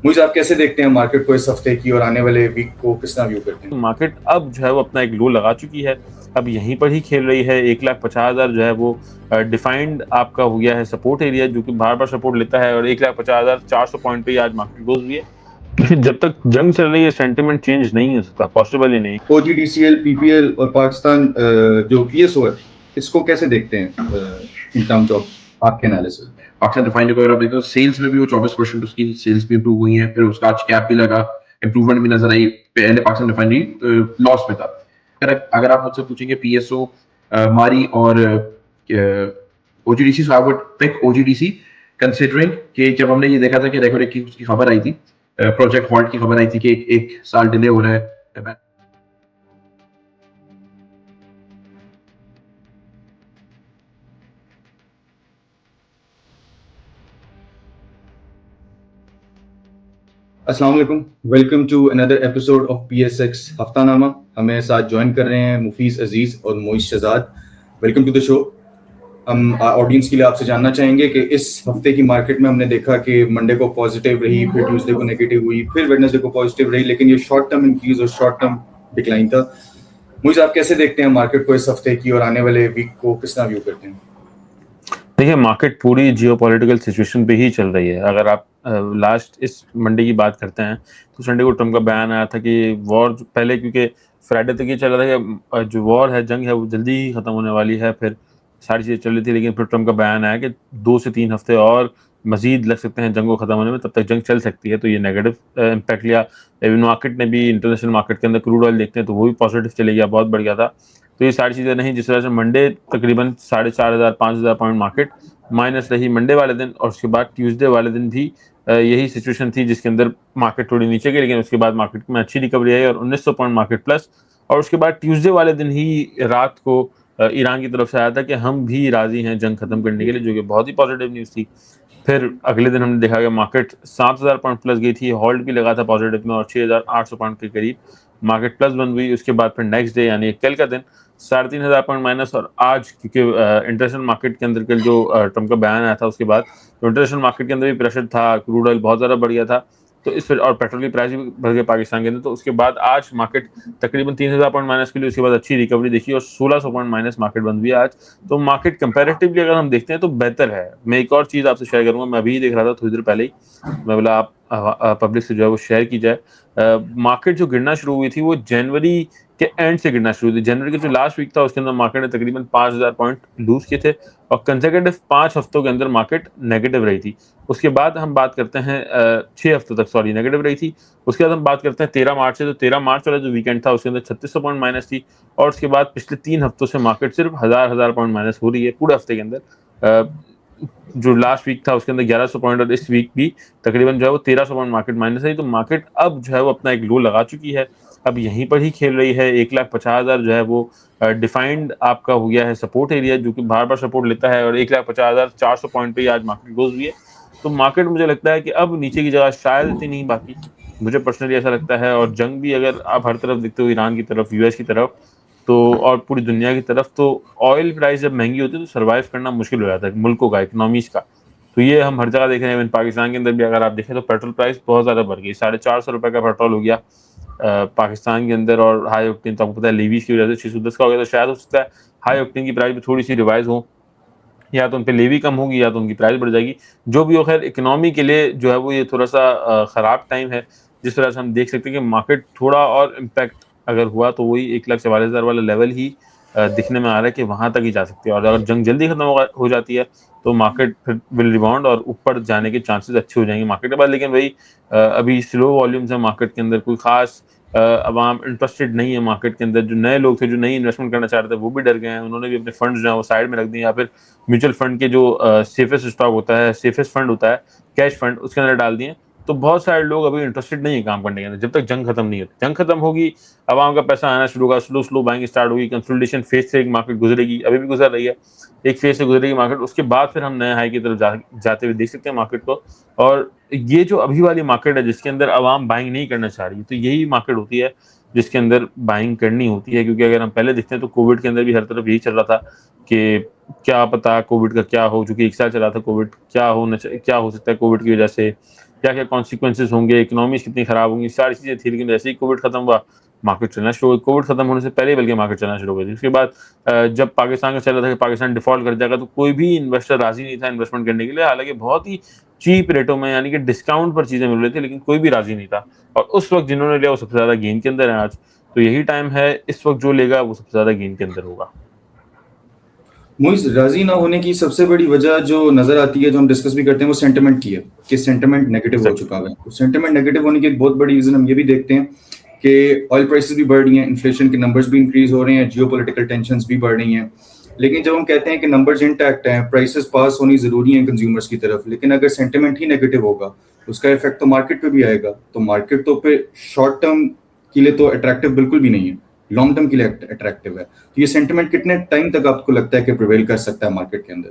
मुझे आप कैसे देखते हैं मार्केट को इस हफ्ते की और आने वाले वीक को किस तरह व्यू करते हैं? मार्केट अब जो है वो अपना एक लो लगा चुकी है। अब यहीं पर ही खेल रही है। 1,50,000 जो है वो डिफाइंड आपका हो गया है सपोर्ट एरिया, जो कि बार-बार सपोर्ट लेता है, और 1,50,400 पॉइंट पे ही आज मार्केट क्लोज हुई है। लेकिन जब तक जंग चल रही है सेंटिमेंट चेंज नहीं हो सकता, पॉसिबल ही नहीं। ओजीडीसीएल, पीपीएल और पाकिस्तान जो पीएसओ है, इसको कैसे देखते हैं इन टर्म्स ऑफ आपके एनालिसिस? पाकिस्तान रिफाइनरी को अगर आप देखो, सेल्स में भी वो 24% उसकी सेल्स भी इंप्रूव हुई है। फिर उसका आज कैप भी लगा, इंप्रूवमेंट भी नजर आई। पहले पाकिस्तान रिफाइनरी लॉस में था। अगर आप मुझसे पूछेंगे पीएसओ, मारी और OGDC, so I would pick OGDC, considering कि जब हमने ये देखा था कि रेगुलर की उसकी खबर आई थी, प्रोजेक्ट हॉल्ट की खबर आई थी कि एक साल डिले हो रहा है। अस्सलाम वालेकुम, welcome to another episode of PSX Haftanama. हमें साथ ज्वाइन कर रहे हैं मुफीस अजीज और Moish Shahzad. Welcome to the show. हम ऑडियंस के लिए आपसे जानना चाहेंगे कि इस हफ्ते की मार्केट में हमने देखा कि मंडे को पॉजिटिव रही, फिर ट्यूसडे को नेगेटिव हुई, फिर वेडनेसडे को पॉजिटिव रही, लेकिन ये शॉर्ट टर्म इंक्रीज और शॉर्ट टर्म डिक्लाइन था। मुझे आप कैसे देखते हैं मार्केट को इस हफ्ते की और आने वाले वीक को किस तरह व्यू करते हैं? देखिए, मार्केट पूरी जियोपॉलिटिकल सिचुएशन पे ही चल रही है। अगर आप लास्ट इस मंडे की बात करते हैं, तो संडे को ट्रम्प का बयान आया था कि वॉर पहले, क्योंकि फ्राइडे तक ये चल रहा था कि जो वॉर है, जंग है, वो जल्दी ही खत्म होने वाली है। फिर सारी चीज़ें चल रही थी, लेकिन फिर ट्रम्प का बयान आया कि 2 से 3 हफ्ते और मजीद लग सकते हैं जंग को खत्म होने में, तब तक जंग चल सकती है। तो ये नेगेटिव इम्पैक्ट लिया। इवन मार्केट ने भी, इंटरनेशनल मार्केट के अंदर क्रूड ऑयल देखते हैं तो वो भी पॉजिटिव चले गया, बहुत बढ़ गया था। तो ये सारी चीज़ें नहीं, जिस तरह से मंडे तकरीबन 4,500 पॉइंट मार्केट माइनस रही मंडे वाले दिन, और उसके बाद ट्यूसडे वाले दिन भी यही सिचुएशन थी, जिसके अंदर मार्केट थोड़ी नीचे गई, लेकिन उसके बाद मार्केट में अच्छी रिकवरी आई और 1900 पॉइंट मार्केट प्लस। और उसके बाद ट्यूसडे वाले दिन ही रात को ईरान की तरफ से आया था कि हम भी राजी हैं जंग खत्म करने के लिए, जो कि बहुत ही पॉजिटिव न्यूज़ थी। फिर अगले दिन हमने देखा कि मार्केट 7,000 पॉइंट प्लस गई थी, होल्ड भी लगा था पॉजिटिव में, और 6,800 पॉइंट के करीब मार्केट प्लस बंद हुई। उसके बाद फिर नेक्स्ट डे यानी कल का दिन 3,500 पॉइंट माइनस। और आज क्योंकि इंटरनेशनल मार्केट के अंदर कल जो ट्रम्प का बयान आया था, उसके बाद तो इंटरनेशनल मार्केट के अंदर भी प्रेशर था, क्रूड ऑयल बहुत ज़्यादा बढ़ गया था, तो इस और पेट्रोल की प्राइस भी बढ़ गई पाकिस्तान के अंदर। तो उसके बाद आज मार्केट तकरीबन 3,000 पॉइंट माइनस के लिए, उसके बाद अच्छी रिकवरी देखी और 1,600 पॉइंट माइनस मार्केट बंद हुई आज। तो मार्केट कंपैरेटिवली अगर हम देखते हैं तो बेहतर है। मैं एक और चीज़ आपसे शेयर करूंगा, मैं अभी ही देख रहा था थोड़ी देर पहले ही, मैं बोला आप पब्लिक से जो है वो शेयर की जाए। मार्केट जो गिरना शुरू हुई थी वो जनवरी के एंड से गिरना शुरू हुई थी। जनवरी के जो लास्ट वीक था उसके अंदर मार्केट ने तकरीबन 5,000 पॉइंट लूज किए थे, और कंसेक्यूटिव 5 हफ्तों के अंदर मार्केट नेगेटिव रही थी। उसके बाद हम बात करते हैं 6 हफ्तों तक सॉरी नेगेटिव रही थी। उसके बाद हम बात करते हैं 13 मार्च से, तो 13 मार्च वाला जो वीकेंड था उसके अंदर 3,600 पॉइंट माइनस थी। और उसके बाद पिछले 3 हफ्तों से मार्केट सिर्फ हज़ार पॉइंट माइनस हो रही है पूरे हफ्ते के अंदर। जो लास्ट वीक था उसके अंदर 1,100 पॉइंट, और इस वीक भी तकरीबन जो है वो 1,300 पॉइंट मार्केट माइनस है। तो मार्केट अब जो है वो अपना एक लो लगा चुकी है। अब यहीं पर ही खेल रही है। 1,50,000 जो है वो डिफाइंड आपका हो गया है सपोर्ट एरिया, जो कि बार-बार सपोर्ट लेता है, और 1,50,400 पॉइंट पे ही आज मार्केट क्लोज हुई है। तो मार्केट मुझे लगता है कि अब नीचे की जगह शायद इतनी नहीं बाकी, मुझे पर्सनली ऐसा लगता है। और जंग भी अगर आप हर तरफ देखते हो, ईरान की तरफ, यूएस की तरफ, तो और पूरी दुनिया की तरफ, तो ऑयल प्राइस जब महंगी होती है तो सर्वाइव करना मुश्किल हो जाता है मुल्कों का, इकोनॉमीज का। तो ये हम हर जगह देख रहे हैं। इवन पाकिस्तान के अंदर भी अगर आप देखें तो पेट्रोल प्राइस बहुत ज़्यादा बढ़ गई, 450 रुपये का पेट्रोल हो गया पाकिस्तान के अंदर। और हाई ऑक्टेन तो आपको पता है लीवीज की वजह से 610 का हो गया। तो शायद हो सकता है हाई ऑक्टेन की प्राइस भी थोड़ी सी रिवाइज हो, या तो उन पे लेवी कम होगी या तो उनकी प्राइस बढ़ जाएगी। जो भी हो, खैर इकोनॉमी के लिए जो है वो ये थोड़ा सा ख़राब टाइम है। जिस तरह से हम देख सकते हैं कि मार्केट थोड़ा और इम्पैक्ट अगर हुआ तो वही 1,44,000 वाला लेवल ही दिखने में आ रहा है कि वहाँ तक ही जा सकती है। और अगर जंग जल्दी खत्म हो जाती है तो मार्केट फिर विल रिबाउंड और ऊपर जाने के चांसेस अच्छे हो जाएंगे मार्केट के बाद। लेकिन वही अभी स्लो वॉल्यूम्स है मार्केट के अंदर, कोई खास अवाम इंटरेस्टेड नहीं है मार्केट के अंदर। जो नए लोग थे, जो नई इन्वेस्टमेंट करना चाह रहे थे, वो भी डर गए हैं। उन्होंने भी अपने फंड्स जो है वो साइड में रख दिए, या फिर म्यूचुअल फंड के जो सेफेस्ट स्टॉक होता है, सेफेस्ट फंड होता है, कैश फंड, उसके अंदर डाल दिए। तो बहुत सारे लोग अभी इंटरेस्टेड नहीं है काम करने के अंदर, जब तक जंग खत्म नहीं होती। जंग खत्म होगी, आवाम का पैसा आना शुरू होगा, स्लो स्लो बाइंग स्टार्ट होगी, कंसोलिडेशन फेज से एक मार्केट गुजरेगी, अभी भी गुजर रही है, एक फेज से गुजरेगी मार्केट। उसके बाद फिर हम नए हाई की तरफ जाते हुए देख सकते हैं मार्केट को। और ये जो अभी वाली मार्केट है जिसके अंदर आवाम बाइंग नहीं करना चाह रही, तो यही मार्केट होती है जिसके अंदर बाइंग करनी होती है। क्योंकि अगर हम पहले देखते हैं तो कोविड के अंदर भी हर तरफ यही चल रहा था कि क्या पता कोविड का क्या हो, चूंकि 1 साल चला था कोविड, क्या हो सकता है कोविड की वजह से, क्या क्या कॉन्सिक्वेंसेज होंगे, इकोनॉमी कितनी खराब होंगी, सारी चीजें थी। लेकिन जैसे ही कोविड खत्म हुआ, मार्केट चलना शुरू हो गई। कोविड खत्म होने से पहले ही बल्कि मार्केट चलना शुरू हो गई थी। उसके बाद जब पाकिस्तान का चल रहा था कि पाकिस्तान डिफॉल्ट कर जाएगा, तो कोई भी इन्वेस्टर राजी नहीं था इन्वेस्टमेंट करने के लिए। हालांकि बहुत ही चीप रेटों में, यानी कि डिस्काउंट पर चीजें मिल रही थी, लेकिन कोई भी राजी नहीं था। और उस वक्त जिन्होंने लिया वो सबसे ज्यादा गेन के अंदर है आज। तो यही टाइम है, इस वक्त जो लेगा वो सबसे ज्यादा गेन के अंदर होगा। मोइस, राजी ना होने की सबसे बड़ी वजह जो नजर आती है, जो हम डिस्कस भी करते हैं, वो सेंटिमेंट की है कि सेंटिमेंट नेगेटिव हो चुका है। तो सेंटिमेंट नेगेटिव होने की एक बहुत बड़ी रीजन हम ये भी देखते हैं कि ऑयल प्राइसेस भी बढ़ रही हैं, इन्फ्लेशन के नंबर्स भी इंक्रीज हो रहे हैं, जियोपॉलिटिकल टेंशंस भी बढ़ रही हैं। लेकिन जब हम कहते हैं कि नंबर्स इंटैक्ट हैं, प्राइसेस पास होनी जरूरी है कंज्यूमर्स की तरफ, लेकिन अगर सेंटिमेंट ही नेगेटिव होगा, उसका इफेक्ट तो मार्केट पे भी आएगा। तो मार्केट तो पे शॉर्ट टर्म के लिए तो अट्रैक्टिव बिल्कुल भी नहीं है, लॉन्ग टर्म के लिए अट्रैक्टिव है। तो ये सेंटिमेंट कितने टाइम तक आपको लगता है कि प्रिवेल कर सकता है मार्केट के अंदर?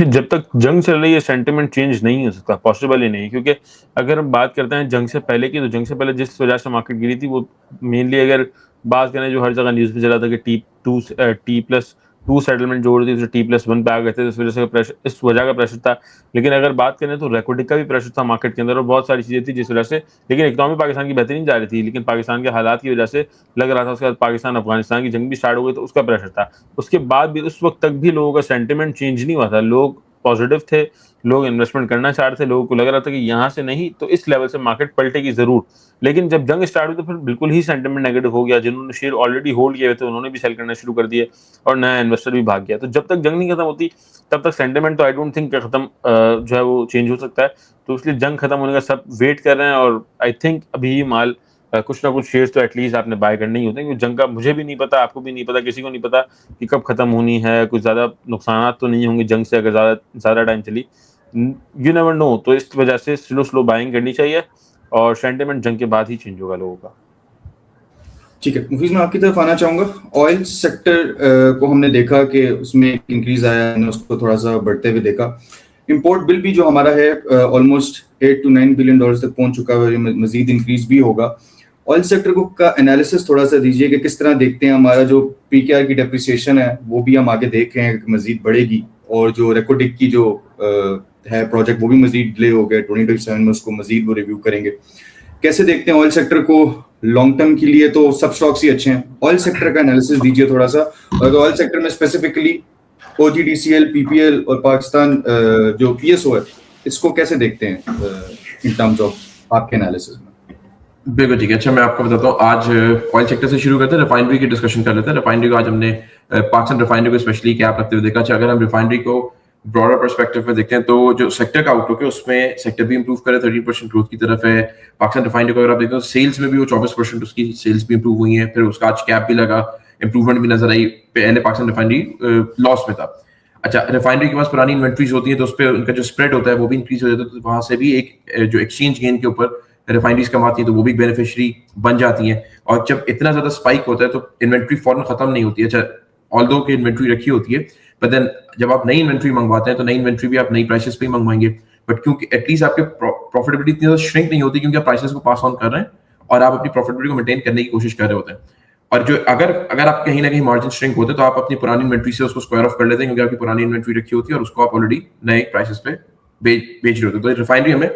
जब तक जंग चल रही है सेंटिमेंट चेंज नहीं हो सकता, पॉसिबल ही नहीं। क्योंकि अगर हम बात करते हैं जंग से पहले की, तो जंग से पहले जिस वजह से मार्केट गिरी थी, वो मेनली अगर बात करें, जो हर जगह न्यूज में चला था कि T+2 सेटलमेंट जो हो रही थी, T+1 पे आ गए थे, इस वजह से प्रेशर, इस वजह का प्रेशर था। लेकिन अगर बात करें तो रेकोडिक का भी प्रेशर था मार्केट के अंदर, और बहुत सारी चीजें थी जिस वजह से। लेकिन इकोनॉमी पाकिस्तान की बेहतरीन जा रही थी, लेकिन पाकिस्तान के हालात की वजह से लग रहा था। उसके बाद पाकिस्तान अफगानिस्तान की जंग भी स्टार्ट हो गई, तो उसका प्रेशर था। उसके बाद भी उस वक्त तक भी लोगों का सेंटिमेंट चेंज नहीं हुआ था। लोग पॉजिटिव थे, लोग इन्वेस्टमेंट करना चाह रहे थे, लोगों को लग रहा था कि यहाँ से नहीं तो इस लेवल से मार्केट पलटेगी जरूर। लेकिन जब जंग स्टार्ट हुई तो फिर बिल्कुल ही सेंटिमेंट नेगेटिव हो गया। जिन्होंने शेयर ऑलरेडी होल्ड किए हुए थे, उन्होंने भी सेल करना शुरू कर दिए, और नया इन्वेस्टर भी भाग गया। तो जब तक जंग नहीं खत्म होती, तब तक सेंटिमेंट तो आई डोंट थिंक खत्म जो है वो चेंज हो सकता है। तो इसलिए जंग खत्म होने का सब वेट कर रहे हैं, और आई थिंक अभी ही माल कुछ ना कुछ शेयर्स तो एटलीस्ट आपने बाय करने ही होते हैं। क्योंकि जंग का मुझे भी नहीं पता, आपको भी नहीं पता, किसी को नहीं पता कि कब खत्म होनी है। कुछ ज्यादा नुकसान तो नहीं होंगे जंग से अगर ज्यादा ज्यादा टाइम चली, यू नेवर नो। तो इस वजह से स्लो स्लो बाइंग करनी चाहिए, और सेंटिमेंट जंग के बाद ही चेंज होगा लोगों का। ठीक है मुफीज, मैं आपकी तरफ आना चाहूंगा। ऑयल सेक्टर को हमने देखा कि उसमें इंक्रीज आया, हमने उसको थोड़ा सा बढ़ते हुए देखा। इंपोर्ट बिल भी जो हमारा है ऑलमोस्ट $8 to 9 बिलियन तक पहुंच चुका है, मजीद इंक्रीज भी होगा। ऑयल सेक्टर को का एनालिसिस थोड़ा सा दीजिए कि किस तरह देखते हैं। हमारा जो पीकेआर की डेप्रिसिएशन है वो भी हम आगे देख रहे हैं कि मजीद बढ़ेगी, और जो रेकोडिक की जो है प्रोजेक्ट वो भी मजीद डिले हो गया 2027 में, उसको मजीद वो रिव्यू करेंगे। कैसे देखते हैं ऑयल सेक्टर को लॉन्ग टर्म के लिए? तो सब स्टॉक्स ही अच्छे हैं, ऑयल सेक्टर का एनालिसिस दीजिए थोड़ा सा। और ऑयल सेक्टर में स्पेसिफिकली OGDCL, PPL और पाकिस्तान जो PSO है, इसको कैसे देखते हैं इन टर्म्स ऑफ आपके एनालिसिस में? बिल्कुल ठीक है। अच्छा, मैं आपको बताता हूँ, आज ऑयल सेक्टर से शुरू करते हैं, रिफाइनरी की डिस्कशन कर लेते हैं। रिफाइनरी को आज हमने पाकिस्तान रिफाइनरी को स्पेशली कैप रखते हुए देखा। अच्छा, अगर हम रिफाइनरी को ब्रॉडर पर्सपेक्टिव में देखते हैं, तो जो सेक्टर का आउटलुक है उसमें सेक्टर भी इंप्रूव करे, 30% ग्रोथ की तरफ है। पाकिस्तान रिफाइनरी को अगर आप देखते हो, सेल्स में भी वो 24% उसकी सेल्स भी इंप्रूव हुई है। फिर उसका आज कैप भी लगा, इंप्रूवमेंट भी नजर आई। पहले पाकिस्तान रिफाइनरी लॉस में था। अच्छा, रिफाइनरी के पास पुरानी इन्वेंट्रीज होती है, तो उस पर उनका जो स्प्रेड होता है वो भी इंक्रीज हो जाता है। तो वहां से भी एक जो एक्सचेंज गेन के ऊपर रिफाइनरीज कमाती है, तो वो भी बेनिफिशियरी बन जाती हैं। और जब इतना ज्यादा स्पाइक होता है तो इन्वेंट्री फौरन खत्म नहीं होती है। अच्छा, ऑल्दो की इन्वेंट्री रखी होती है, बट देन जब आप नई इन्वेंट्री मंगवाते हैं तो नई इन्वेंट्री भी आप नई प्राइसेस पे ही मंगवाएंगे। बट क्योंकि एटलीस्ट आपके प्रॉफिटेबिलिटी इतनी ज्यादा श्रिंक नहीं होती, क्योंकि आप प्राइसेस को पास ऑन कर रहे हैं और आप अपनी प्रॉफिटेबिलिटी को मेंटेन करने की कोशिश कर रहे होते हैं। और जो अगर आप कहीं ना कहीं मार्जिन श्रिंक होते हैं, तो आप अपनी पुरानी इन्वेंट्री से उसको स्क्वायर ऑफ कर लेते हैं, क्योंकि आपकी पुरानी इन्वेंट्री रखी होती है और उसको आप ऑलरेडी नए प्राइसेस पे बेच रहे होते हैं। तो रिफाइनरी हमें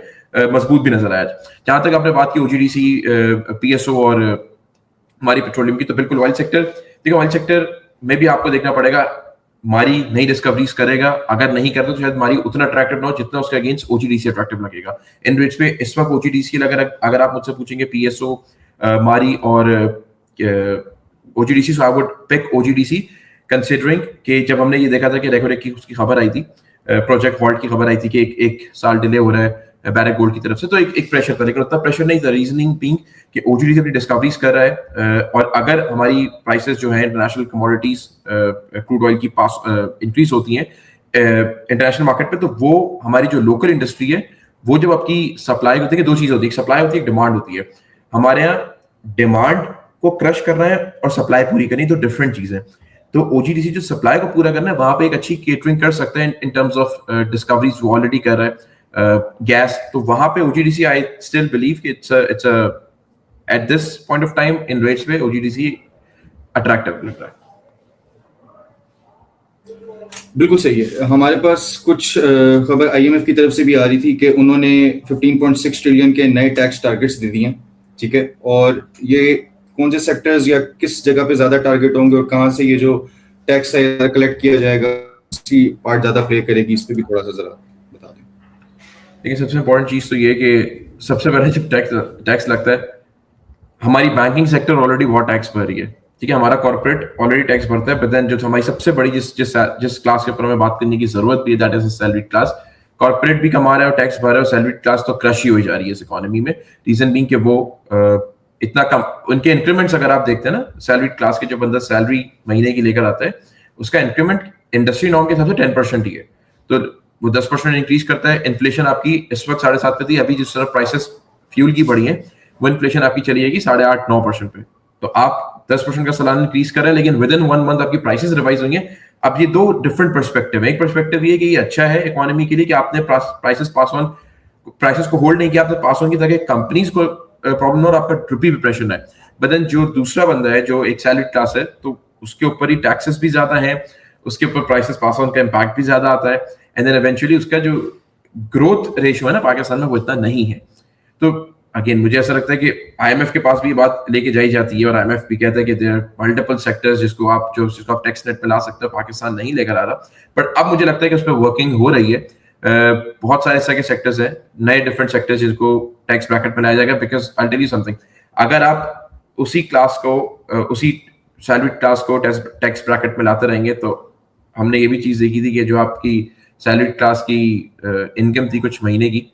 मजबूत भी नजर आया। जहां तक आपने बात की OGDC, PSO और हमारी पेट्रोलियम की, तो बिल्कुल ऑयल सेक्टर, देखिए ऑयल सेक्टर में भी आपको देखना पड़ेगा मारी नई डिस्कवरीज करेगा। अगर नहीं करता तो शायद मारी उतना अट्रैक्टिव ना हो जितना उसके अगेंस्ट OGDC अट्रैक्टिव लगेगा। इन रेट्स पे इस वक्त OGDC अगर आप मुझसे पूछेंगे PSO, मारी और OGDC, so I would pick OGDC, considering कि जब हमने ये देखा था कि रेकोडेक की उसकी खबर आई थी, प्रोजेक्ट हॉल्ट की खबर आई थी कि एक साल डिले हो रहा है बैरेक गोल्ड की तरफ से, तो एक प्रेशर था। लेकिन उतना प्रेशर नहीं था, रीजनिंग बीइंग कि OGDC अपनी डिस्कवरीज कर रहा है। और अगर हमारी प्राइसेस जो है इंटरनेशनल कमोडिटीज क्रूड ऑयल की पास इंक्रीज होती हैं इंटरनेशनल मार्केट पे, तो वो हमारी जो लोकल इंडस्ट्री है, वो जब आपकी सप्लाई होती है, दो चीज होती है, एक सप्लाई होती है, एक डिमांड होती है। हमारे यहाँ डिमांड को क्रश करना है और सप्लाई पूरी करनी, तो डिफरेंट चीज है। तो OGDC जो सप्लाई को पूरा करना है, वहां पे एक अच्छी केटरिंग कर सकते हैं इन टर्म्स ऑफ डिस्कवरीज वो ऑलरेडी कर रहा है गैस। तो वहां पे OGDC, आई स्टिल बिलीव कि it's at this point of time in rates पे OGDC अट्रैक्टिव लग रहा है। बिल्कुल सही है। हमारे पास कुछ खबर आईएमएफ की तरफ से भी आ रही थी कि उन्होंने 15.6 ट्रिलियन के नए टैक्स टारगेट्स दे दिए हैं, ठीक है, और ये कौन से सेक्टर्स या किस जगह पे ज्यादा टारगेट होंगे और कहाँ से ये जो टैक्स है कलेक्ट किया जाएगा, इसकी पार्ट ज्यादा प्ले करेगी, इस पे भी थोड़ा सा जरा बता दें। देखिए सबसे इम्पोर्टेंट चीज तो ये है कि सबसे पहले जब टैक्स लगता है, हमारी बैंकिंग सेक्टर ऑलरेडी बहुत टैक्स भर रही है, ठीक है, हमारा कॉर्पोरेट ऑलरेडी टैक्स भरता है, बट देन जो हमारी सबसे बड़ी जिस क्लास के ऊपर हमें बात करने की जरूरत भी है, that is salaried class. Corporate भी कमा रहा है और टैक्स भर रहा है, और सैलरीड क्लास तो क्रश ही हो जा रही है इस इकोनॉमी में। रीजन बीइंग कि वो इतना कम, उनके इंक्रीमेंट्स अगर आप देखते हैं ना, सैलरीड क्लास के जो बंदा सैलरी महीने की लेकर आता है, उसका इंक्रीमेंट इंडस्ट्री नॉर्म के हिसाब से 10% ही है, तो वो 10% इंक्रीज करता है। इन्फ्लेशन आपकी इस वक्त 7.5% थी, अभी जिस तरह प्राइसेस फ्यूल की बढ़ी है, वो इन्फ्लेशन आपकी चली जाएगी 8.5-9% पे। तो आप 10% का सालाना इंक्रीज कर रहे हैं, लेकिन विद इन 1 मंथ आपकी प्राइसेस रिवाइज होंगे। अब ये दो डिफरेंट पर्सपेक्टिव है। एक पर्सपेक्टिव ये कि ये अच्छा है इकोनॉमी के लिए कि आपने प्राइसेस को होल्ड नहीं किया, आपने पास ऑन किया ताकि कंपनीज को प्रॉब्लम हो और आपका रुपी भी प्रेशर है। बट देन जो दूसरा बंदा है जो एक सैलरीड क्लास है, तो उसके ऊपर ही टैक्सेस भी ज्यादा है, उसके ऊपर प्राइसेस पास ऑन का इम्पैक्ट भी ज्यादा आता है, एंड देन इवेंचुअली उसका जो ग्रोथ रेशियो है ना पाकिस्तान में, वो इतना नहीं है। तो अगेन मुझे ऐसा लगता है कि आईएमएफ के पास भी ये बात लेके जाई जाती है, और आईएमएफ भी कहता है कि देयर आर मल्टीपल सेक्टर्स जिसको आप टैक्स नेट पे ला सकते हो, पाकिस्तान नहीं लेकर आ रहा। बट अब मुझे लगता है कि उस पर वर्किंग हो रही है। बहुत सारे ऐसे टैक्स हैं, नए डिफरेंट सेक्टर्स जिनको टैक्स ब्रैकेट में लाया जाएगा, because I tell you something, अगर आप उसी क्लास को उसी सैलरी क्लास को टैक्स ब्रैकेट में लाते रहेंगे, तो हमने ये भी चीज देखी थी कि जो आपकी सैलरी क्लास की इनकम थी कुछ महीने की,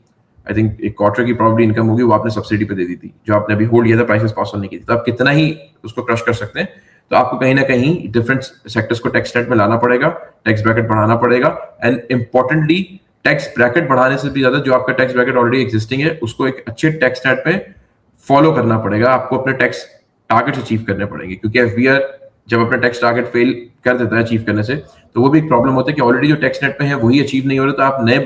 आई थिंक एक क्वार्टर की प्रॉब्ली इनकम होगी, वो आपने सब्सिडी पे दे दी थी, जो आपने अभी होल्ड किया था प्राइसेस पास होने की थी। तो आप कितना ही उसको क्रश कर सकते हैं, तो आपको कहीं ना कहीं डिफरेंट सेक्टर्स को टैक्स नेट में लाना पड़ेगा, टैक्स ब्रैकेट बढ़ाना पड़ेगा, एंड इंपॉर्टेंटली टैक्स ब्रैकेट बढ़ाने से भी ज्यादा जो आपका टैक्स ब्रैकेट ऑलरेडी एग्जिस्टिंग है, उसको एक अच्छे टैक्स नेट पे फॉलो करना पड़ेगा। आपको अपने टैक्स टारगेट अचीव करने पड़ेंगे, क्योंकि एफबीआर जब अपना टैक्स टारगेट फेल कर देता है अचीव करने से, तो वो भी एक प्रॉब्लम होता है कि ऑलरेडी जो टैक्स नेट पे है वही अचीव नहीं हो रहा, तो आप नए,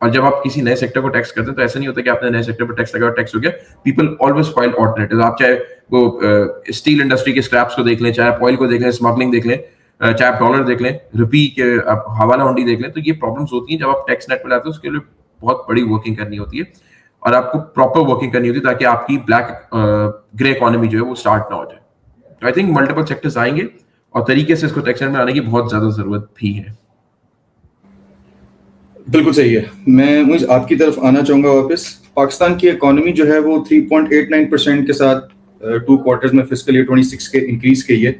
और जब आप किसी नए सेक्टर को टैक्स करते हैं तो ऐसा नहीं होता कि आपने नए सेक्टर पर टैक्स लगाया, टैक्स हो गया। People always file alternative. आप चाहे वो स्टील इंडस्ट्री के स्क्रैप्स को देख लें, चाहे आप ऑयल को देख लें, स्मगलिंग देख लें, चाहे आप डॉलर देख लें, रुपी के आप हवाला हुंडी देख लें, तो ये प्रॉब्लम्स होती हैं जब आप टैक्स नेट पे लाते हो। उसके लिए बहुत बड़ी वर्किंग करनी होती है, और आपको प्रॉपर वर्किंग करनी होती है ताकि आपकी ब्लैक ग्रे इकोनॉमी जो है वो स्टार्ट ना हो जाए। तो आई थिंक मल्टीपल सेक्टर्स आएंगे, और तरीके से इसको टैक्स नेट में आने की बहुत ज्यादा जरूरत भी है। बिल्कुल सही है। मैं मुझे आपकी तरफ आना चाहूंगा वापस। पाकिस्तान की इकोनॉमी जो है वो 3.89% के साथ 2 क्वार्टर्स में फिस्कल ईयर 26 के इंक्रीज की है,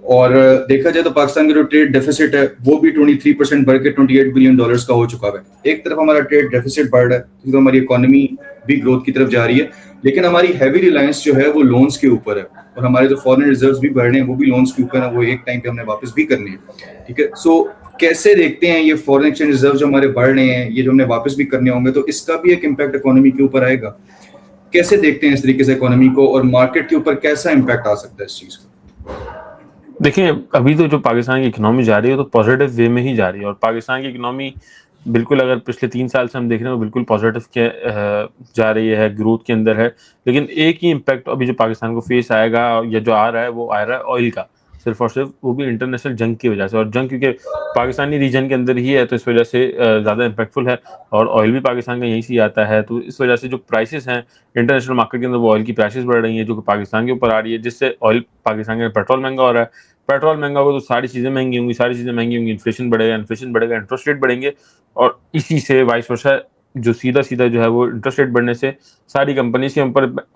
और देखा जाए तो पाकिस्तान का जो ट्रेड डेफिसिट है वो भी 23% बढ़ के $28 बिलियन का हो चुका है। एक तरफ हमारा ट्रेड डेफिसिट बढ़ रहा है, तो हमारी इकोनॉमी भी ग्रोथ की तरफ जा रही है, लेकिन हमारी हैवी रिलायंस जो है वो लोन्स के ऊपर है, और हमारे जो फॉरेन रिजर्व्स भी बढ़ रहे हैं वो भी लोन्स के ऊपर है, वो एक टाइम पे हमने वापस भी करने हैं, ठीक है। सो कैसे देखते हैं ये फॉरेन एक्सचेंज रिजर्व जो हमारे बढ़ रहे हैं, ये जो हमने वापस भी करने होंगे, तो इसका भी एक इम्पैक्ट इकोनॉमी के ऊपर आएगा। कैसे देखते हैं इस तरीके से इकोनॉमी को, और मार्केट के ऊपर कैसा इम्पैक्ट आ सकता है इस चीज का? देखिए, अभी तो जो पाकिस्तान की इकोनॉमी जा रही है तो पॉजिटिव वे में ही जा रही है, और पाकिस्तान की इकोनॉमी बिल्कुल अगर पिछले 3 साल से हम देख रहे हैं वो बिल्कुल पॉजिटिव के जा रही है, ग्रोथ के अंदर है। लेकिन एक ही इम्पैक्ट अभी जो पाकिस्तान को फेस आएगा या जो आ रहा है वो आ रहा है ऑयल का, सिर्फ और सिर्फ वो भी इंटरनेशनल जंग की वजह से, और जंग क्योंकि पाकिस्तानी रीजन के अंदर ही है तो इस वजह से ज़्यादा इम्पैक्टफुल है, और ऑयल भी पाकिस्तान का यहीं से आता है, तो इस वजह से जो प्राइसेस हैं इंटरनेशनल मार्केट के अंदर वो ऑयल की प्राइसेस बढ़ रही हैं जो कि पाकिस्तान के ऊपर आ रही है, जिससे ऑयल पाकिस्तान का पेट्रोल महंगा हो रहा है। पेट्रोल महंगा होगा तो सारी चीज़ें महंगी होंगी, सारी चीज़ें महंगी होंगी, इन्फ्लेशन बढ़ेगा, इंटरेस्ट रेट बढ़ेंगे, और इसी से वाइस वर्सा जो सीधा जो है वो इंटरेस्ट रेट बढ़ने से सारी कंपनीज के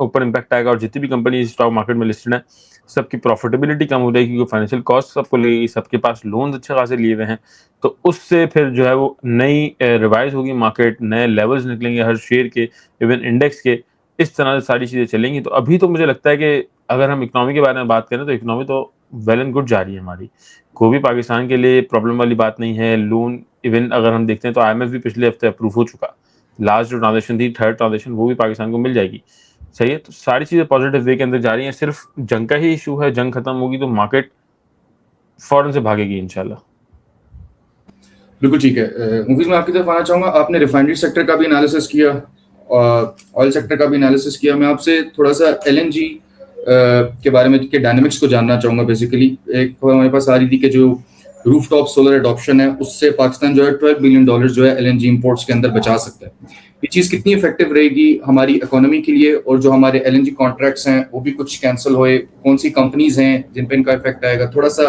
ऊपर इम्पैक्ट आएगा, और जितनी भी कंपनी स्टॉक मार्केट में लिस्टेड है सबकी प्रॉफिटेबिलिटी कम हो जाएगी, क्योंकि फाइनेंशियल कॉस्ट सबको लगेगी, सबके पास लोन अच्छे खासे लिए हुए हैं, तो उससे फिर जो है वो नई रिवाइज होगी मार्केट, नए लेवल्स निकलेंगे हर शेयर के, इवन इंडेक्स के, इस तरह से सारी चीज़ें चलेंगी। तो अभी तो मुझे लगता है कि अगर हम इकोनॉमी के बारे में बात करें तो इकोनॉमी तो वेल एंड गुड जा रही है हमारी, कोई भी पाकिस्तान के लिए प्रॉब्लम वाली बात नहीं है। लोन इवन अगर हम देखते हैं तो आईएमएफ भी पिछले हफ्ते अप्रूव हो चुका, लास्ट जो ट्रांजेक्शन थी, थर्ड ट्रांजेक्शन, वो भी पाकिस्तान को मिल जाएगी। सही है, तो सारी चीज़ें पॉजिटिव वे के अंदर जा रही हैं, सिर्फ जंग का ही इशू है, जंग खत्म होगी तो मार्केट फौरन से भागेगी इंशाल्लाह। बिल्कुल ठीक है। मुफीज, मैं आपकी तरफ आना चाहूंगा। आपने रिफाइनरी सेक्टर का भी एनालिसिस किया, ऑयल सेक्टर का भी एनालिसिस किया। मैं आपसे थोड़ा सा एलएनजी के बारे में के डायनेमिक्स को जानना चाहूंगा। बेसिकली एक खबर हमारे पास आ रही थी कि जो रूफटॉप सोलर एडॉप्शन है, उससे पाकिस्तान जो है $12 बिलियन जो है एलएनजी इंपोर्ट्स के अंदर बचा सकता है। ये चीज़ कितनी इफेक्टिव रहेगी हमारी इकोनॉमी के लिए, और जो हमारे एलएनजी कॉन्ट्रैक्ट्स हैं वो भी कुछ कैंसिल हुए, कौन सी कंपनीज हैं जिन पे इनका इफेक्ट आएगा, थोड़ा सा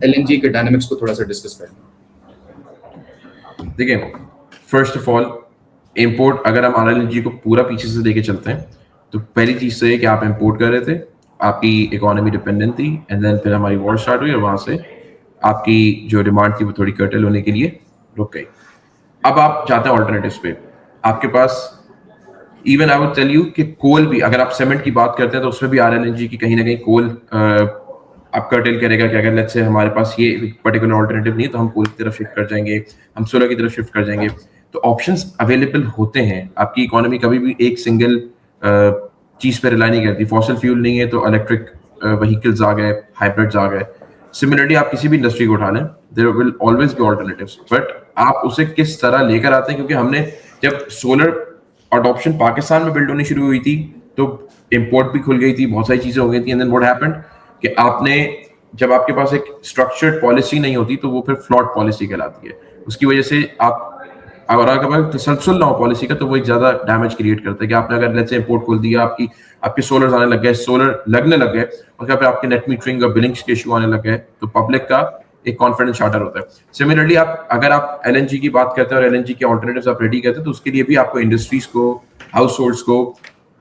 एलएनजी के डायनामिक्स को थोड़ा सा डिस्कस करें। देखिए, फर्स्ट ऑफ ऑल इंपोर्ट, अगर हम आरएलएनजी को पूरा पीछे से लेके चलते हैं तो पहली चीज तो ये कि आप इंपोर्ट कर रहे थे, आपकी इकोनॉमी डिपेंडेंट थी, एंड देन फिर हमारी वॉर स्टार्ट हुई और वहां से आपकी जो डिमांड थी वो थोड़ी कर्टेल होने के लिए रुक गई। अब आप जाते हैं ऑल्टरनेटिव्स पे, आपके पास even I would tell you कि कोल भी, अगर आप सीमेंट की बात करते हैं तो उसमें भी आरएलएनजी की कहीं ना कहीं कोल आप कर्टेल करेगा कि अगर लेट्स से हमारे पास ये पर्टिकुलर ऑल्टरनेटिव नहीं है तो हम कोल की तरफ शिफ्ट कर जाएंगे, हम सोलर की तरफ शिफ्ट कर जाएंगे। तो ऑप्शंस अवेलेबल होते हैं। आपकी इकोनॉमी कभी भी एक सिंगल चीज पे रिलाई नहीं करती। फॉसिल फ्यूल नहीं है तो इलेक्ट्रिक व्हीकल्स आ गए, हाइब्रिड्स आ गए। सिमिलरली आप किसी भी इंडस्ट्री को उठा लें, there will always be alternatives, but आप उसे किस तरह लेकर आते हैं, क्योंकि हमने जब सोलर अडॉप्शन पाकिस्तान में बिल्ड होनी शुरू हुई थी तो इंपोर्ट भी खुल गई थी, बहुत सारी चीजें हो गई थी, एंड देन व्हाट हैपेंड कि आपने, जब आपके पास एक स्ट्रक्चर्ड पॉलिसी नहीं होती तो वो फिर फ्लॉट पॉलिसी कहलाती है। उसकी वजह से आप, अगर आपके पास तसलसल ना हो पॉलिसी का तो वो एक ज्यादा डैमेज क्रिएट करता है कि आपने अगर लेट्स से इंपोर्ट खोल दिया, आपके सोलर आने लग गए, सोलर लगने लग गए, और फिर आपके नेट मीटरिंग और बिलिंग्स के इशू आने लग गए, तो पब्लिक का एक कॉन्फिडेंस शाटर होता है। सिमिलरली आप, अगर आप एलएनजी की बात करते हैं और एलएनजी के ऑल्टरनेटिव्स आप रेडी करते हैं, तो उसके लिए भी आपको इंडस्ट्रीज को, हाउस होल्ड्स को,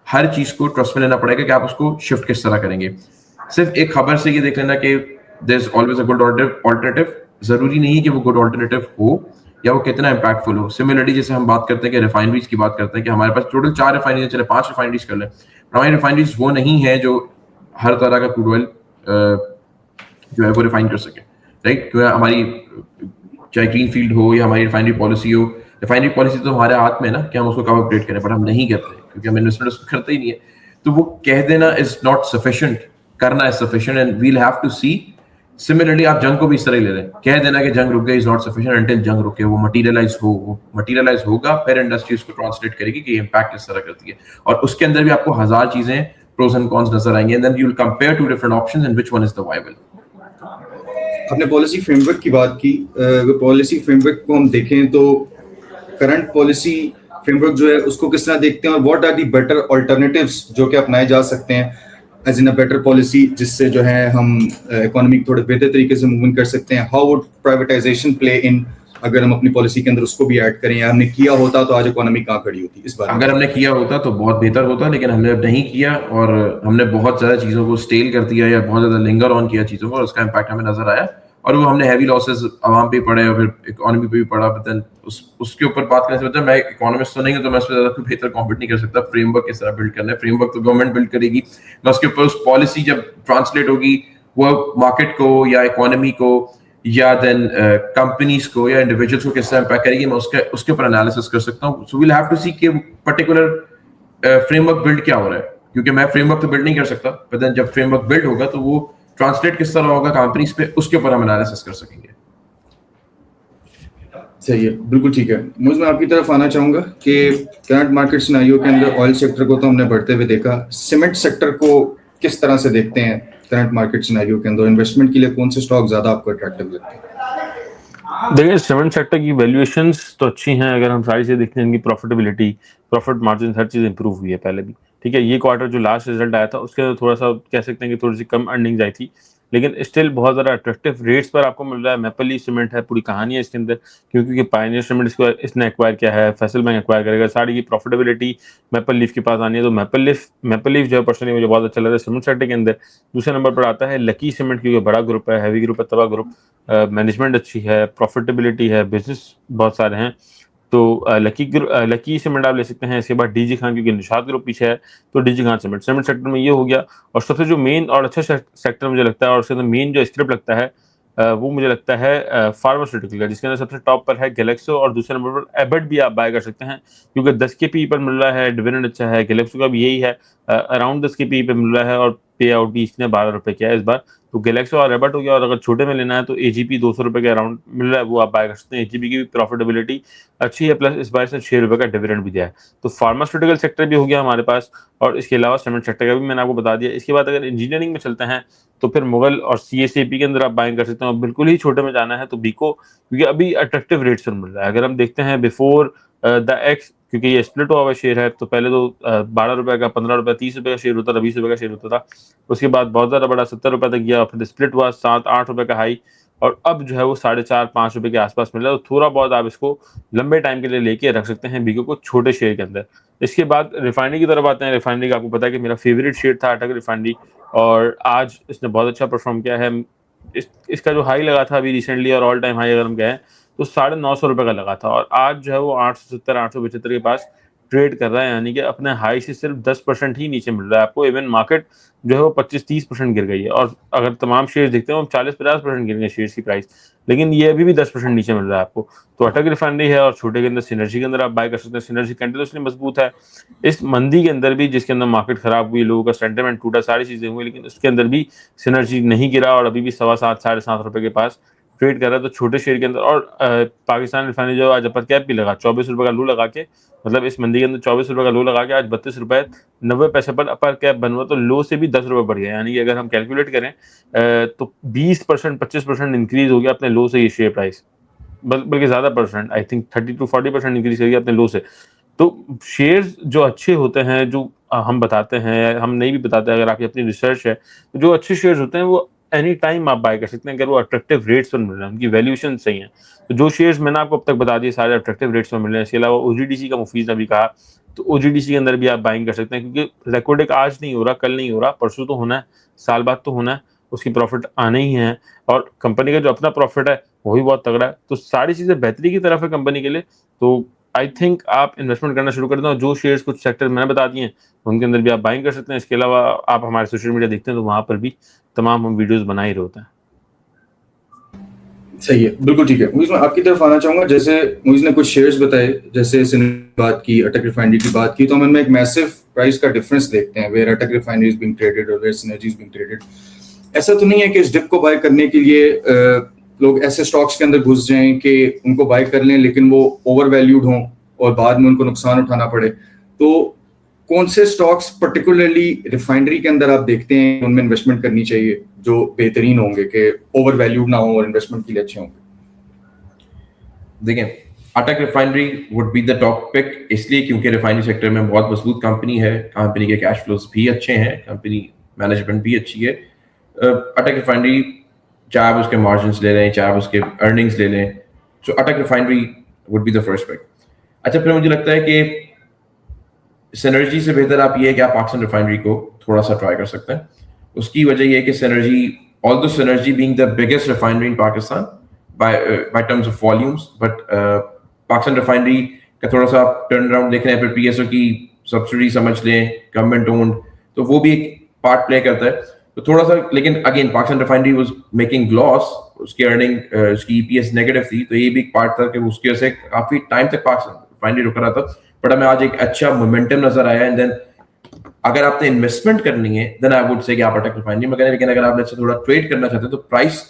हर चीज को ट्रस्ट में लेना पड़ेगा कि आप उसको शिफ्ट किस तरह करेंगे। सिर्फ एक खबर से ये देख लेना कि there is always a good alternative, जरूरी नहीं है कि वो गुड ऑल्टरनेटिव हो या वो कितना इंपैक्टफुल हो। सिमिलरली जैसे हम बात करते हैं कि रिफाइनरीज की बात करते हैं कि हमारे पास टोटल 4 रिफाइनरीज, चले 5 रिफाइनरीज कर लें, हमारी रिफाइनरीज वो नहीं है जो हर तरह का क्रूड ऑयल जो है वो रिफाइन कर सके, राइट? क्योंकि हमारी चाहे ग्रीन फील्ड हो या हमारी रिफाइनरी पॉलिसी हो, रिफाइनरी पॉलिसी तो हमारे हाथ में है ना कि हम उसको कब अपडेट करें, पर हम नहीं करते क्योंकि हम इन्वेस्टमेंट उसको करते ही नहीं है। तो वो कह देना इज नॉट सफिशिएंट, करना is sufficient, and we'll have to see. Similarly आप जंग को भी इस तरह ही ले लें, कह देना कि जंग रुक गई इज नॉट सफिशिएंट अंटिल जंग रुके, वो मटीरियलाइज हो, वो मटीरियलाइज होगा, फिर इंडस्ट्री उसको ट्रांसलेट करेगी कि इम्पैक्ट किस तरह करती है, और उसके अंदर भी आपको हजार चीजें प्रोस एंड कॉन्स नजर आएंगे, and then you will compare to different options and which one is the viable. आपने पॉलिसी फ्रेमवर्क की बात की, अगर पॉलिसी फ्रेमवर्क को हम देखें तो करंट पॉलिसी फ्रेमवर्क जो है उसको किस तरह देखते हैं, और what are the better alternatives जो कि अपनाए जा सकते हैं as in a better policy, जिससे जो है हम इकोनॉमी को थोड़े बेहतर तरीके से मूवमेंट कर सकते हैं। How would privatisation play in, अगर हम अपनी पॉलिसी के अंदर उसको भी ऐड करें, या हमने किया होता तो आज इकोनॉमी कहाँ खड़ी होती? इस बार अगर हमने किया होता तो बहुत बेहतर होता, लेकिन हमने अब नहीं किया और हमने बहुत ज्यादा चीजों को स्टेल कर दिया या बहुत ज्यादा लिंगर ऑन किया चीजों को, और उसका इम्पैक्ट हमें नजर आया, और वो हमने हैवी लॉसेस आवाम पे पड़े और फिर इकोनॉमी पे भी पड़ा। बट उसके ऊपर बात करने से मतलब, मैं इकोनॉमिस्ट तो नहीं हूं तो मैं उससे ज्यादा कोई बेहतर कॉम्पिट नहीं कर सकता। फ्रेमवर्क किस तरह बिल्ड करना है, फ्रेमवर्क तो गवर्नमेंट बिल्ड करेगी, मैं उसके ऊपर उस पॉलिसी जब ट्रांसलेट होगी वो मार्केट को या इकोनॉमी को या देन कंपनीज को या इंडिविजुअल्स को किस तरह इम्पैक्ट करेगी, मैं उसके ऊपर एनालिसिस कर सकता हूँ। सो वील हैव टू सी कि पर्टिकुलर फ्रेमवर्क बिल्ड क्या हो रहा है, क्योंकि मैं फ्रेमवर्क तो बिल्ड नहीं कर सकता, बट देन जब फ्रेमवर्क बिल्ड होगा तो वो ट्रांसलेट किस तरह होगा कंपनीज पे, उसके ऊपर हम एनालिसिस कर सकेंगे। सही है, बिल्कुल ठीक है। मुझे, मैं आपकी तरफ आना चाहूंगा कि करंट मार्केट सिनेरियो के अंदर ऑयल सेक्टर को तो हमने बढ़ते हुए देखा, सीमेंट सेक्टर को किस तरह से देखते हैं करंट मार्केट सिनेरियो के अंदर? इन्वेस्टमेंट के लिए कौन से स्टॉक ज्यादा आपको अट्रैक्टिव लगते हैं? देखिए, सीमेंट सेक्टर की वैल्यूएशंस तो अच्छी हैं, अगर हम सारी चीजें देखते हैं, इनकी प्रॉफिटेबिलिटी, प्रॉफिट मार्जिन, हर चीज इंप्रूव हुई है पहले भी, ठीक है। ये क्वार्टर जो लास्ट रिजल्ट आया था उसके अंदर थोड़ा सा कह सकते हैं कि थोड़ी सी कम अर्निंग्स आई थी, लेकिन स्टिल बहुत ज़्यादा अट्रैक्टिव रेट्स पर आपको मिल रहा है। मैपल लीफ सीमेंट है, पूरी कहानी है इसके अंदर, क्योंकि पायनियर सीमेंट इसने एक्वायर किया है, फैसल बैंक एक्वायर करेगा, सारी की प्रॉफिटेबिलिटी मैपल लीफ के पास आनी है। तो मैपल लीफ जो है पर्सनली मुझे बहुत अच्छा लगा सीमेंट सेक्टर के अंदर। दूसरे नंबर पर आता है लकी सीमेंट, क्योंकि बड़ा ग्रुप है, हैवी ग्रुप है, तवा ग्रुप, मैनेजमेंट अच्छी है, प्रॉफिटेबिलिटी है, बिजनेस बहुत सारे हैं। तो लकी सीमेंट आप ले सकते हैं। इसके बाद डीजी खान, क्योंकि निशात ग्रुप पीछे है, तो डीजी खान सीमेंट सेक्टर में ये हो गया। और सबसे जो मेन और अच्छा सेक्टर मुझे लगता है, और उसके अंदर मेन जो स्क्रिप्ट लगता है, वो मुझे लगता है फार्मास्यूटिकल का, जिसके अंदर सबसे टॉप पर है गैलेक्सो, और दूसरे नंबर पर एबट भी आप बाय कर सकते हैं, क्योंकि 10 के पी पर मिल रहा है, डिविडेंड अच्छा है। गैलेक्सो का भी यही है, अराउंड 10 के पी पर मिल रहा है, और पे आउट भी इसने 12 रुपए किया है इस बार। तो गैलेक्सी और रेबट हो गया, और अगर छोटे में लेना है तो एजीपी 200 रुपए के अराउंड मिल रहा है, वो आप बाय कर सकते हैं। एजीपी की भी प्रॉफिटेबिलिटी अच्छी है, प्लस इस बार से 6 रुपए का डिविडेंड भी दिया है। तो फार्मास्यूटिकल सेक्टर भी हो गया हमारे पास, और इसके अलावा सीमेंट सेक्टर का भी मैंने आपको बता दिया। इसके बाद अगर इंजीनियरिंग में चलते हैं तो फिर मुगल और सीएसएपी के अंदर आप बाइंग कर सकते हैं, और बिल्कुल ही छोटे में जाना है तो बीको, क्योंकि अभी अट्रैक्टिव रेट्स पर मिल रहा है। अगर हम देखते हैं बिफोर द एक्स, क्योंकि ये स्प्लिट हुआ हुआ शेयर है, तो पहले तो 12 रुपए का, 15 रुपए, 30 रुपए का शेयर होता था, 20 रुपए का शेयर होता था। उसके बाद बहुत ज़्यादा बड़ा 70 रुपए तक गया, फिर स्प्लिट हुआ 7-8 रुपए का हाई, और अब जो है वो 4.5-5 रुपए के आसपास मिल रहा है। तो थोड़ा बहुत आप इसको लंबे टाइम के लिए लेके रख सकते हैं बीको को, छोटे शेयर के अंदर। इसके बाद रिफाइनरी की तरफ आते हैं। रिफाइनरी का आपको पता है कि मेरा फेवरेट शेयर था अटक रिफाइनरी, और आज इसने बहुत अच्छा परफॉर्म किया है। इसका जो हाई लगा था अभी रिसेंटली, और ऑल टाइम हाई अगर हम कहें तो 950 रुपए का लगा था, और आज जो है वो 870-875 के पास ट्रेड कर रहा है, यानी कि अपने हाई से सिर्फ 10% ही नीचे मिल रहा है आपको। इवन मार्केट जो है वो 25-30% गिर गई है, और अगर तमाम शेयर देखते हैं 40-50% गिर गए शेयर की प्राइस, लेकिन ये अभी भी 10% नीचे मिल रहा है आपको। तो अटक रिफाइनरी है, और छोटे के अंदर सिनर्जी के अंदर आप बाय कर सकते हैं। सिनर्जी कंटिन्यूसली मजबूत है इस मंदी के अंदर भी, जिसके अंदर मार्केट खराब हुई, लोगों का सेंटिमेंट टूटा, सारी चीजें हुई, लेकिन उसके अंदर भी सिनर्जी नहीं गिरा, और अभी भी 7.25-7.5 रुपए के पास ट्रेड कर रहा है। तो छोटे शेयर के अंदर, और पाकिस्तान रिफाइनरी जो आज अपर कैप भी लगा 24 रुपए का लो लगा के, मतलब इस मंदी के अंदर 24 रुपए का लो लगा के आज 32 रुपए 90 पैसे पर अपर कैप बन हुआ, तो लो से भी 10 रुपए बढ़ गया। यानी कि अगर हम कैलकुलेट करें तो 20% 25% इंक्रीज हो गया अपने लो से ये शेयर प्राइस, बल्कि ज्यादा परसेंट, आई थिंक 30-40% इंक्रीज कर गया अपने लो से। तो शेयर्स जो अच्छे होते हैं, जो हम बताते हैं, हम नहीं भी बताते, अगर आपकी अपनी रिसर्च है, तो जो अच्छे शेयर्स होते हैं वो एनी टाइम आप बाय कर सकते हैं, अगर वो अट्रैक्टिव रेट्स पर मिल रहे हैं, उनकी वैल्यूएशन सही है। तो जो शेयर्स मैंने आपको अब तक बता दिए सारे अट्रैक्टिव रेट्स पर मिल रहे हैं। इसके अलावा ओजीडीसी का मुफीज ने भी कहा, तो ओजीडीसी के अंदर भी आप बाइंग कर सकते हैं, क्योंकि रेकॉर्डिक आज नहीं हो रहा, कल नहीं हो रहा, परसों तो होना है, साल बाद तो होना है, उसकी प्रॉफिट आने ही है, और कंपनी का जो अपना प्रॉफिट है वो भी बहुत तगड़ा है। तो सारी चीजें बेहतरी की तरफ है कंपनी के लिए। तो आई थिंक आप इन्वेस्टमेंट करना शुरू कर दें, और जो शेयर्स कुछ सेक्टर मैंने बता दिए हैं उनके अंदर भी आप बाइंग कर सकते हैं। इसके अलावा आप हमारे सोशल मीडिया देखते हैं तो वहां पर भी तमाम हम वीडियोस बना ही रहे होते हैं। सही है, बिल्कुल ठीक है। मुझे आपकी तरफ आना चाहूंगा, जैसे मुझे ने कुछ शेयर्स बताए, जैसे बात की, अटक रिफाइनरी की बात की, तो हम इनमें एक मैसिव प्राइस का डिफरेंस देखते हैं, where Attock refinery is being traded और where synergy is being traded. ऐसा तो नहीं है कि इस डिप को बाय करने के लिए लोग ऐसे स्टॉक्स के अंदर घुस जाएं कि उनको बाय कर लें, लेकिन वो ओवर वैल्यूड हों और बाद में उनको नुकसान उठाना पड़े। तो कौन से स्टॉक्स पर्टिकुलरली रिफाइनरी के अंदर आप देखते हैं उनमें इन्वेस्टमेंट करनी चाहिए जो बेहतरीन होंगे, कि ओवर वैल्यूड ना हो और इन्वेस्टमेंट के लिए अच्छे होंगे? देखिए, Attock refinery would be the top pick, इसलिए क्योंकि रिफाइनरी सेक्टर में बहुत मजबूत कंपनी है, कंपनी के कैश फ्लोज भी अच्छे हैं, कंपनी मैनेजमेंट भी अच्छी है। अटक रिफाइनरी, चाहे आप उसके मार्जिन्स ले लें, चाहे आप उसके अर्निंग्स ले लें, so Attock refinery would be the first pick. अच्छा, फिर मुझे लगता है कि सिनर्जी से बेहतर आप ये है कि आप पाकिस्तान रिफाइनरी को थोड़ा सा ट्राई कर सकते हैं। उसकी वजह ये है कि synergy, although synergy being the biggest refinery in Pakistan by terms of volumes, but Pakistan refinery का थोड़ा सा टर्न अराउंड देख रहे हैं, फिर पीएसओ की सब्सिडी समझ लें, गवर्नमेंट ओन्ड, तो वो भी एक पार्ट प्ले करता है। तो थोड़ा सा, लेकिन again Pakistan refinery was making loss, उसकी अर्निंग, उसकी ईपीएस नेगेटिव थी, तो ये भी एक पार्ट था कि उसकी वजह से काफी टाइम तक पाकिस्तान रिफाइनरी रुक रहा था। बट हमें आज एक अच्छा मोमेंटम नजर आया। एंड देन अगर आपने इन्वेस्टमेंट करनी है, देन आई वुड से कि आप अटक रिफाइनरी में करें, लेकिन अगर आप इससे थोड़ा ट्रेड करना चाहते हैं तो प्राइस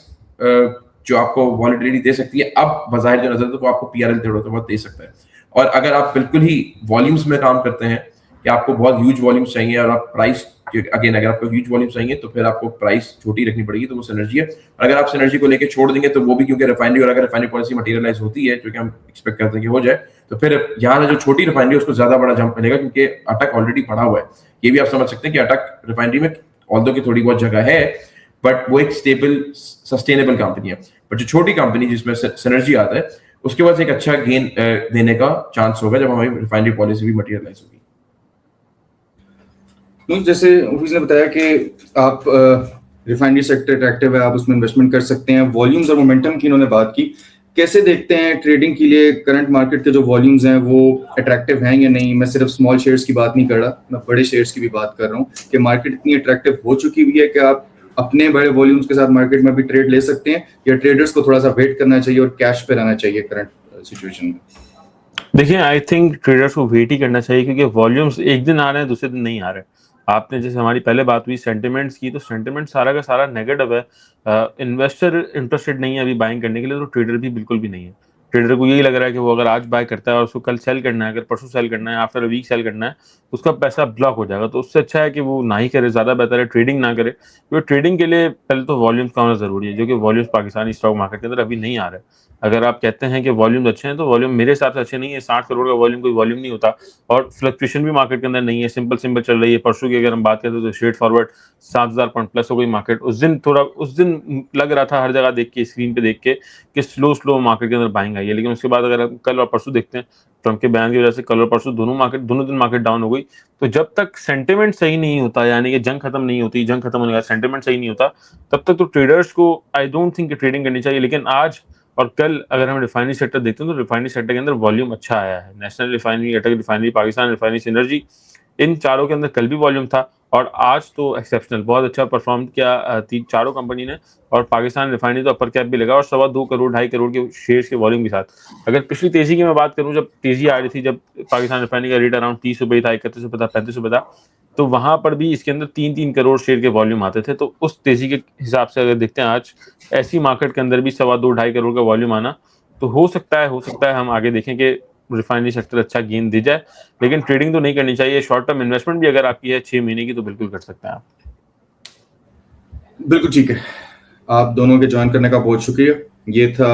जो आपको वॉलिटिलिटी दे सकती है, अब बाजार जो नजर, तो वो आपको पीआरएल थोड़ा बहुत दे सकता है। और अगर आप बिल्कुल ही वॉल्यूम्स में काम करते हैं कि आपको बहुत ह्यूज वॉल्यूम्स चाहिए और आप प्राइस, अगेन अगर आपको ह्यूज वॉल्यूम्स चाहिए तो फिर आपको प्राइस छोटी रखनी पड़ेगी, तो वो सिनर्जी है। और अगर आप सिनर्जी को लेकर छोड़ देंगे तो वो भी, क्योंकि रिफाइनरी, और अगर रिफाइनरी पॉलिसी मटेरियलाइज होती है, जो कि हम एक्सपेक्ट करते हैं कि हो जाए, तो फिर यहाँ जो छोटी रिफाइनरी उसको ज्यादा बड़ा जंप मिलेगा, क्योंकि अटक ऑलरेडी पड़ा हुआ है। ये भी आप समझ सकते हैं कि अटक रिफाइनरी में ऑल्दो की थोड़ी बहुत जगह है, बट वो एक स्टेबल सस्टेनेबल कंपनी है। बट जो छोटी कंपनी जिसमें सिनर्जी आता है, उसके पास एक अच्छा गेन देने का चांस होगा जब हमारी रिफाइनरी पॉलिसी भी मटेरियलाइज होगी। जैसे ऑफिस ने बताया कि आप रिफाइनरी सेक्टर अट्रैक्टिव है, आप उसमें इन्वेस्टमेंट कर सकते हैं। वॉल्यूम्स और मोमेंटम की इन्होंने बात की, कैसे देखते हैं ट्रेडिंग के लिए करंट मार्केट के जो वॉल्यूम्स हैं वो अट्रैक्टिव हैं या नहीं? मैं सिर्फ स्मॉल शेयर्स की बात नहीं कर रहा, मैं बड़े शेयर्स की भी बात कर रहा हूँ कि मार्केट इतनी अट्रैक्टिव हो चुकी हुई है कि आप अपने बड़े वॉल्यूम्स के साथ मार्केट में भी ट्रेड ले सकते हैं, या ट्रेडर्स को थोड़ा सा वेट करना चाहिए और कैश पे रहना चाहिए करंट सिचुएशन में? देखिए, आई थिंक ट्रेडर्स को वेट ही करना चाहिए, क्योंकि वॉल्यूम्स एक दिन आ रहे हैं, दूसरे दिन नहीं आ रहे। आपने जैसे हमारी पहले बात हुई सेंटिमेंट्स की, तो सेंटिमेंट सारा का सारा नेगेटिव है। इन्वेस्टर इंटरेस्टेड नहीं है अभी बाइंग करने के लिए, तो ट्रेडर भी बिल्कुल भी नहीं है। ट्रेडर को यही लग रहा है कि वो अगर आज बाय करता है और उसको कल सेल करना है, अगर परसों सेल करना है, आफ्टर अ वीक सेल करना है, उसका पैसा ब्लॉक हो जाएगा। तो उससे अच्छा है कि वो ना ही करे, ज्यादा बेहतर है ट्रेडिंग ना करे, क्योंकि ट्रेडिंग के लिए पहले तो वॉल्यूम्स का होना जरूरी है, जो कि वॉल्यूम्स पाकिस्तानी स्टॉक मार्केट के अंदर अभी नहीं आ रहे। अगर आप कहते हैं कि वॉल्यूम अच्छे हैं, तो वॉल्यूम मेरे हिसाब से अच्छे नहीं है। 60 करोड़ का वॉल्यूम कोई वॉल्यूम नहीं होता, और फ्लक्चुएशन भी मार्केट के अंदर नहीं है, सिंपल चल रही है। परसों की अगर हम बात करें तो स्ट्रेट फॉरवर्ड 7000 पॉइंट प्लस हो गई मार्केट। उस दिन लग रहा था हर जगह देख के, स्क्रीन पे देख के, कि स्लो मार्केट के अंदर बाइंग आई है। लेकिन उसके बाद अगर कल और परसों देखते हैं, ट्रम्प के बयान की वजह से कल और परसों दोनों दिन मार्केट डाउन हो गई। तो जब तक सेंटिमेंट सही नहीं होता, यानी कि जंग खत्म नहीं होती, जंग खत्म होने का सेंटिमेंट सही नहीं होता, तब तक तो ट्रेडर्स को आई डोंट थिंक ट्रेडिंग करनी चाहिए। लेकिन आज और कल अगर हम रिफाइनरी सेक्टर देखते हैं, तो रिफाइनरी सेक्टर के अंदर वॉल्यूम अच्छा आया है। नेशनल रिफाइनरी, अटक रिफाइनरी, पाकिस्तान रिफाइनरी, सिनर्जी, इन चारों के अंदर कल भी वॉल्यूम था, और आज तो एक्सेप्शनल बहुत अच्छा परफॉर्म किया चारों कंपनी ने। और पाकिस्तान रिफाइनरी तो अपर कैप भी लगा, और 2.25 करोड़ 2.5 करोड़ के शेयर्स के वॉल्यूम के साथ। अगर पिछली तेजी की मैं बात करूं, जब तेजी आ रही थी, जब पाकिस्तान रिफाइनरी का रेट अराउंड 30 रुपये था, 31 रुपये था, 35 रुपये था, तो वहां पर भी इसके अंदर 3 करोड़ शेयर के वॉल्यूम आते थे। तो उस तेजी के हिसाब से अगर देखते हैं, आज ऐसी मार्केट के अंदर भी 2.25 करोड़ का वॉल्यूम आना, तो हो सकता है हम आगे देखें कि रिफाइनरी सेक्टर अच्छा गेन दे जाए। लेकिन ट्रेडिंग तो नहीं करनी चाहिए। शॉर्ट टर्म इन्वेस्टमेंट भी अगर आपकी है 6 महीने की, तो बिल्कुल कर सकते हैं आप। बिल्कुल ठीक है। आप दोनों के ज्वाइन करने का बहुत शुक्रिया। ये था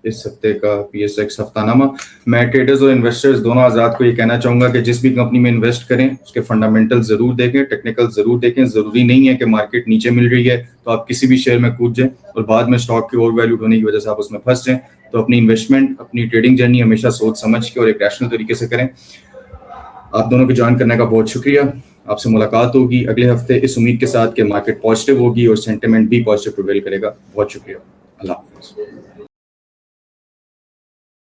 इस हफ्ते का PSX हफ्तानामा। मैं ट्रेडर्स और इन्वेस्टर्स दोनों आजाद को ये कहना चाहूंगा कि जिस भी कंपनी में इन्वेस्ट करें, उसके फंडामेंटल जरूर देखें, टेक्निकल जरूर देखें। जरूरी नहीं है कि मार्केट नीचे मिल रही है तो आप किसी भी शेयर में कूद जाएं और बाद में स्टॉक की ओवर वैल्यूड होने की वजह से आप उसमें फंस जाएं। तो अपनी इन्वेस्टमेंट, अपनी ट्रेडिंग जर्नी हमेशा सोच समझ के और एक रैशनल तरीके से करें। आप दोनों के ज्वाइन करने का बहुत शुक्रिया। आपसे मुलाकात होगी अगले हफ्ते, इस उम्मीद के साथ कि मार्केट पॉजिटिव होगी और सेंटिमेंट भी पॉजिटिव प्रिवेल करेगा। बहुत शुक्रिया। अल्लाह हाफ़िज़।